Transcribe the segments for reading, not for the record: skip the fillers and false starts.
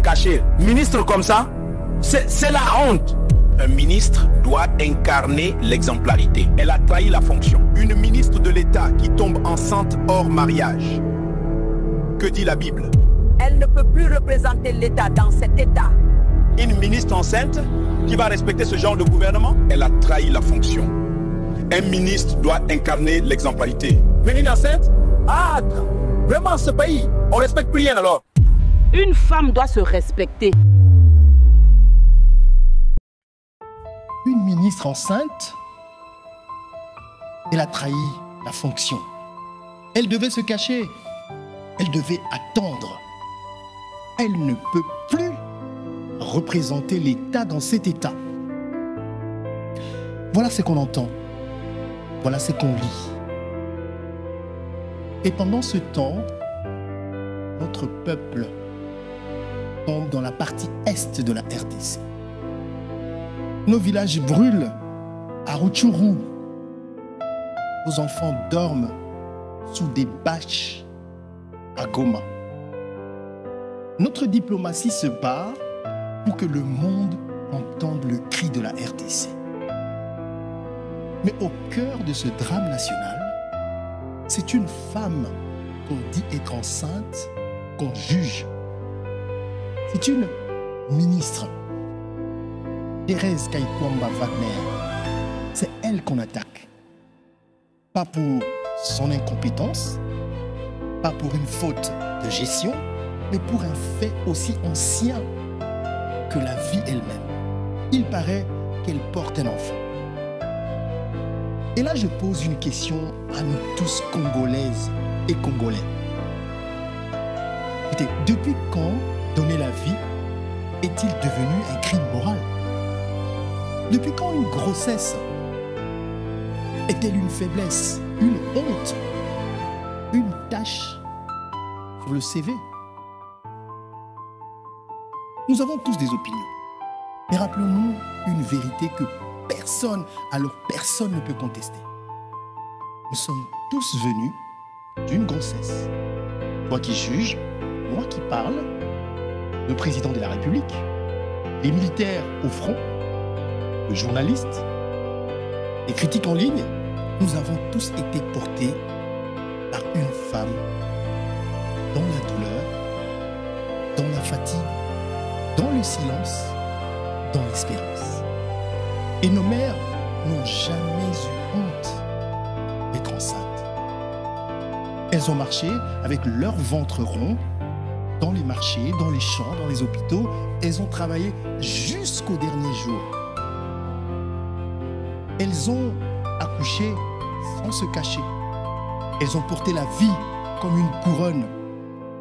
cacher. Ministre comme ça, c'est la honte. Un ministre doit incarner l'exemplarité. Elle a trahi la fonction. Une ministre de l'État qui tombe enceinte hors mariage. Que dit la Bible? Elle ne peut plus représenter l'État dans cet État. Une ministre enceinte qui va respecter ce genre de gouvernement? Elle a trahi la fonction. Un ministre doit incarner l'exemplarité. Venir enceinte? Ah, vraiment ce pays, on respecte plus rien alors. Une femme doit se respecter. Une ministre enceinte, elle a trahi la fonction. Elle devait se cacher. Elle devait attendre. Elle ne peut plus représenter l'État dans cet État. Voilà ce qu'on entend. Voilà ce qu'on lit. Et pendant ce temps, notre peuple tombe dans la partie est de la RDC. Nos villages brûlent à Rutshuru. Nos enfants dorment sous des bâches à Goma. Notre diplomatie se bat pour que le monde entende le cri de la RDC. Mais au cœur de ce drame national, c'est une femme qu'on dit être enceinte qu'on juge. C'est une ministre, Thérèse Kaikwamba Wagner. C'est elle qu'on attaque. Pas pour son incompétence, pas pour une faute de gestion, mais pour un fait aussi ancien que la vie elle-même. Il paraît qu'elle porte un enfant. Et là, je pose une question à nous tous, Congolaises et Congolais. Écoutez, depuis quand donner la vie est-il devenu un crime moral? Depuis quand une grossesse est-elle une faiblesse, une honte, une tâche sur le CV? Nous avons tous des opinions. Mais rappelons-nous une vérité que personne, alors personne ne peut contester. Nous sommes tous venus d'une grossesse. Toi qui juges, moi qui parle, le président de la République, les militaires au front, le journaliste, les critiques en ligne, nous avons tous été portés par une femme dans la douleur, dans la fatigue, dans le silence, dans l'espérance. Et nos mères n'ont jamais eu honte d'être enceintes. Elles ont marché avec leur ventre rond dans les marchés, dans les champs, dans les hôpitaux. Elles ont travaillé jusqu'au dernier jour. Elles ont accouché sans se cacher. Elles ont porté la vie comme une couronne,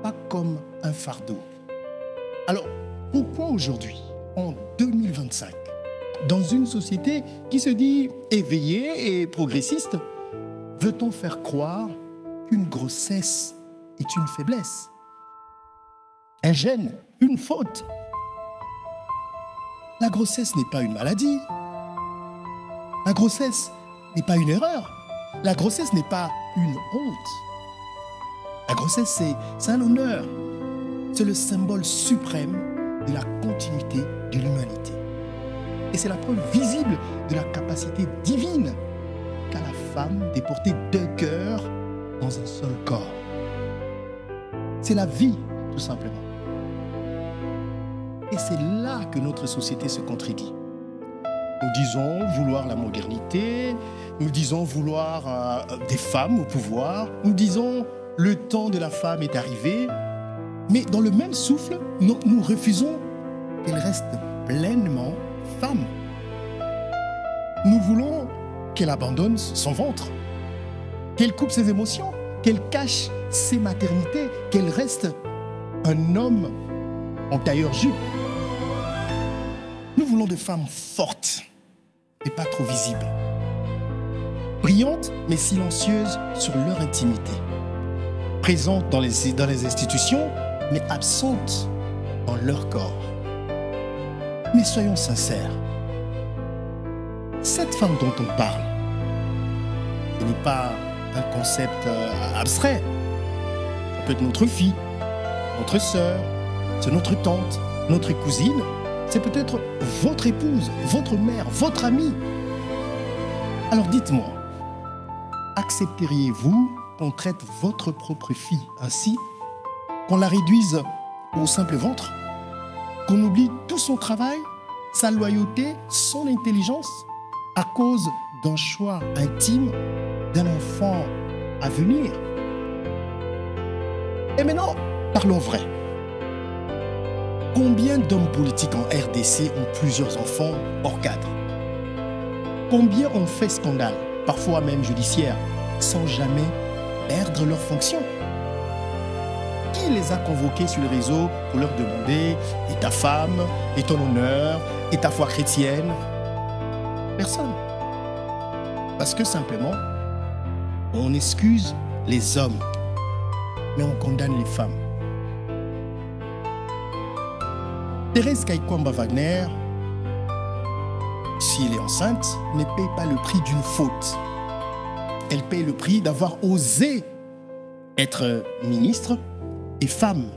pas comme un fardeau. Alors, pourquoi aujourd'hui, en 2025, dans une société qui se dit éveillée et progressiste, veut-on faire croire qu'une grossesse est une faiblesse, un gène, une faute? La grossesse n'est pas une maladie. La grossesse n'est pas une erreur. La grossesse n'est pas une honte. La grossesse, c'est un honneur. C'est le symbole suprême de la continuité de l'humanité. Et c'est la preuve visible de la capacité divine qu'a la femme de porter deux cœurs dans un seul corps. C'est la vie, tout simplement. Et c'est là que notre société se contredit. Nous disons vouloir la modernité, nous disons vouloir des femmes au pouvoir, nous disons le temps de la femme est arrivé, mais dans le même souffle, nous refusons qu'elle reste pleinement femme. Nous voulons qu'elle abandonne son ventre, qu'elle coupe ses émotions, qu'elle cache ses maternités, qu'elle reste un homme en tailleur-jupe. Nous voulons des femmes fortes et pas trop visibles, brillantes mais silencieuses sur leur intimité, présentes dans les institutions mais absentes dans leur corps. Mais soyons sincères, cette femme dont on parle, ce n'est pas un concept abstrait. Ça peut être notre fille, notre sœur, c'est notre tante, Notre cousine, c'est peut-être votre épouse, votre mère, votre amie. Alors dites-moi, accepteriez-vous qu'on traite votre propre fille ainsi, qu'on la réduise au simple ventre, qu'on oublie tout son travail, sa loyauté, son intelligence, à cause d'un choix intime d'un enfant à venir? Et maintenant, parlons vrai. Combien d'hommes politiques en RDC ont plusieurs enfants hors cadre? Combien ont fait scandale, parfois même judiciaire, sans jamais perdre leur fonction? Qui les a convoqués sur les réseaux pour leur demander « Et ta femme? Et ton honneur? Et ta foi chrétienne ?» Personne. Parce que simplement, on excuse les hommes, mais on condamne les femmes. Thérèse Kaikwamba Wagner, si elle est enceinte, ne paye pas le prix d'une faute. Elle paye le prix d'avoir osé être ministre et femme.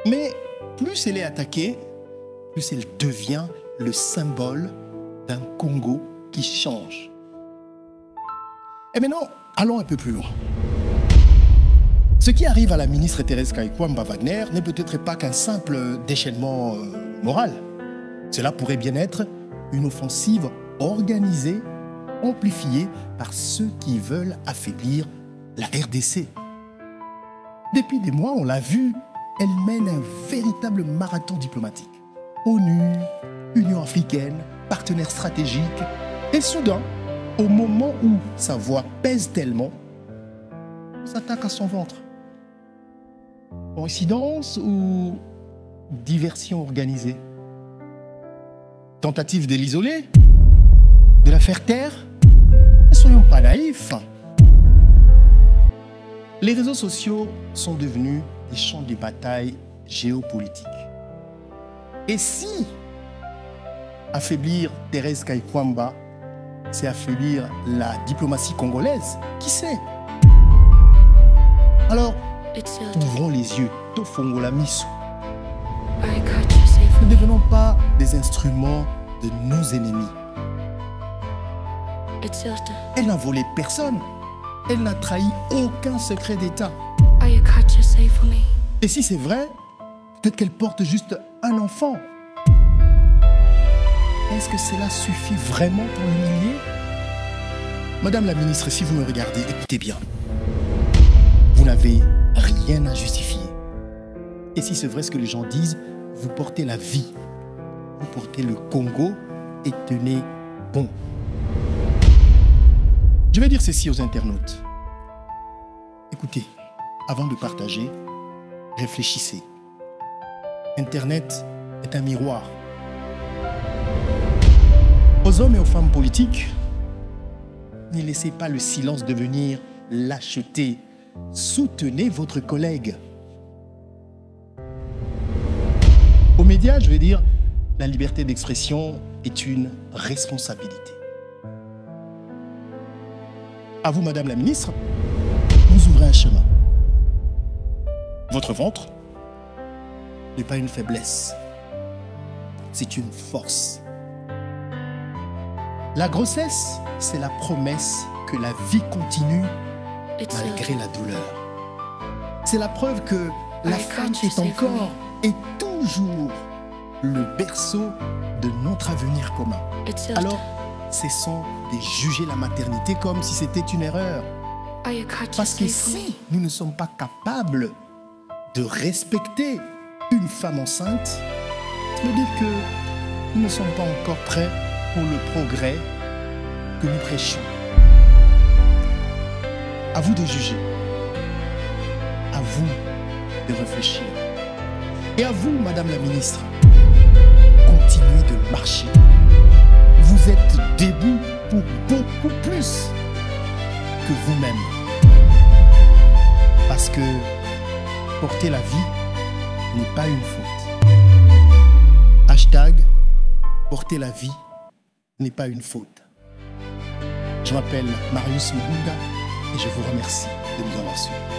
Mais plus elle est attaquée, plus elle devient le symbole d'un Congo qui change. Et maintenant, allons un peu plus loin. Ce qui arrive à la ministre Thérèse Kaikwamba Wagner n'est peut-être pas qu'un simple déchaînement moral. Cela pourrait bien être une offensive organisée, amplifiée par ceux qui veulent affaiblir la RDC. Depuis des mois, on l'a vu, elle mène un véritable marathon diplomatique. ONU, Union africaine, partenaires stratégiques. Et soudain, au moment où sa voix pèse tellement, on s'attaque à son ventre. Coïncidence ou diversion organisée? Tentative de l'isoler? De la faire taire? Ne soyons pas naïfs. Les réseaux sociaux sont devenus des champs de bataille géopolitiques. Et si affaiblir Thérèse Kaikwamba, c'est affaiblir la diplomatie congolaise, qui sait? Alors, ouvrons les yeux. Ne devenons pas des instruments de nos ennemis. Elle n'a volé personne. Elle n'a trahi aucun secret d'État. Et si c'est vrai, peut-être qu'elle porte juste un enfant. Est-ce que cela suffit vraiment pour l'humilier? Madame la ministre, si vous me regardez, écoutez bien. Vous n'avez rien à justifier. Et si c'est vrai ce que les gens disent, vous portez la vie. Vous portez le Congo et tenez bon. Je vais dire ceci aux internautes. Écoutez, avant de partager, réfléchissez. Internet est un miroir. Aux hommes et aux femmes politiques, ne laissez pas le silence devenir lâcheté. Soutenez votre collègue. Aux médias, je veux dire, la liberté d'expression est une responsabilité. À vous, Madame la ministre, vous ouvrez un chemin. Votre ventre n'est pas une faiblesse, c'est une force. La grossesse, c'est la promesse que la vie continue malgré la douleur. C'est la preuve que la femme est encore et toujours le berceau de notre avenir commun. Alors, cessons de juger la maternité comme si c'était une erreur. Parce que si nous ne sommes pas capables de respecter une femme enceinte, ça veut dire que nous ne sommes pas encore prêts pour le progrès que nous prêchons. À vous de juger. À vous de réfléchir. Et à vous, Madame la ministre, continuez de marcher. Vous êtes debout pour beaucoup plus que vous-même. Parce que porter la vie n'est pas une faute. Hashtag, porter la vie n'est pas une faute. Je m'appelle Marius Mouhunda et je vous remercie de nous avoir suivis.